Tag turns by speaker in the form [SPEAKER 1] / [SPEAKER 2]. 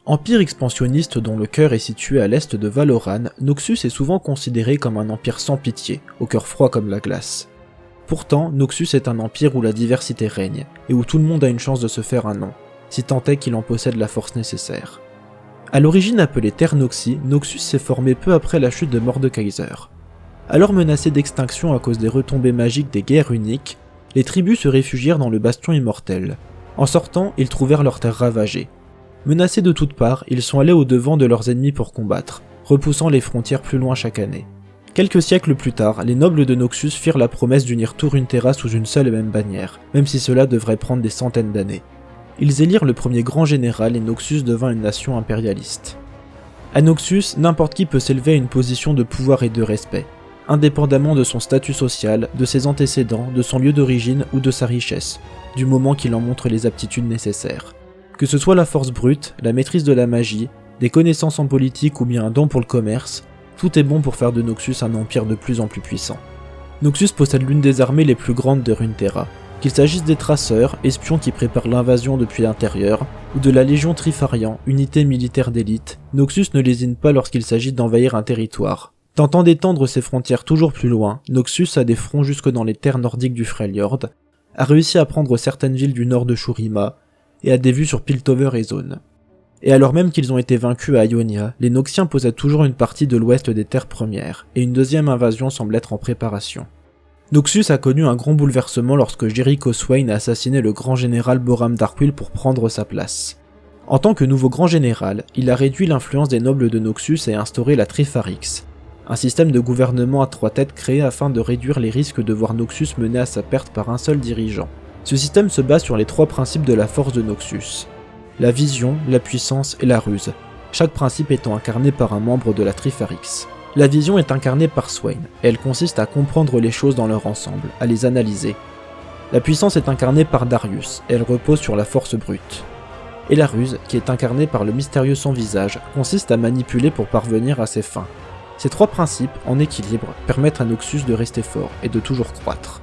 [SPEAKER 1] Empire expansionniste dont le cœur est situé à l'est de Valoran, Noxus est souvent considéré comme un empire sans pitié, au cœur froid comme la glace. Pourtant, Noxus est un empire où la diversité règne, et où tout le monde a une chance de se faire un nom, si tant est qu'il en possède la force nécessaire. À l'origine appelé Terre Noxie, Noxus s'est formé peu après la chute de Mordekaiser. Alors menacé d'extinction à cause des retombées magiques des guerres uniques, les tribus se réfugièrent dans le Bastion Immortel. En sortant, ils trouvèrent leurs terres ravagées. Menacés de toutes parts, ils sont allés au-devant de leurs ennemis pour combattre, repoussant les frontières plus loin chaque année. Quelques siècles plus tard, les nobles de Noxus firent la promesse d'unir tout Runeterra sous une seule et même bannière, même si cela devrait prendre des centaines d'années. Ils élirent le premier grand général et Noxus devint une nation impérialiste. À Noxus, n'importe qui peut s'élever à une position de pouvoir et de respect, indépendamment de son statut social, de ses antécédents, de son lieu d'origine ou de sa richesse, du moment qu'il en montre les aptitudes nécessaires. Que ce soit la force brute, la maîtrise de la magie, des connaissances en politique ou bien un don pour le commerce, tout est bon pour faire de Noxus un empire de plus en plus puissant. Noxus possède l'une des armées les plus grandes de Runeterra, qu'il s'agisse des traceurs, espions qui préparent l'invasion depuis l'intérieur, ou de la Légion Trifarian, unité militaire d'élite, Noxus ne lésine pas lorsqu'il s'agit d'envahir un territoire. Tentant d'étendre ses frontières toujours plus loin, Noxus a des fronts jusque dans les terres nordiques du Freljord, a réussi à prendre certaines villes du nord de Shurima, et a des vues sur Piltover et Zone. Et alors même qu'ils ont été vaincus à Ionia, les Noxiens possèdent toujours une partie de l'ouest des terres premières, et une deuxième invasion semble être en préparation. Noxus a connu un grand bouleversement lorsque Jericho Swain a assassiné le grand général Boram Darkwill pour prendre sa place. En tant que nouveau grand général, il a réduit l'influence des nobles de Noxus et instauré la Trifarix, un système de gouvernement à 3 têtes créé afin de réduire les risques de voir Noxus mené à sa perte par un seul dirigeant. Ce système se base sur les 3 principes de la force de Noxus: la vision, la puissance et la ruse, chaque principe étant incarné par un membre de la Trifarix. La vision est incarnée par Swain, et elle consiste à comprendre les choses dans leur ensemble, à les analyser. La puissance est incarnée par Darius, et elle repose sur la force brute. Et la ruse, qui est incarnée par le mystérieux sans visage, consiste à manipuler pour parvenir à ses fins. Ces 3 principes, en équilibre, permettent à Noxus de rester fort et de toujours croître.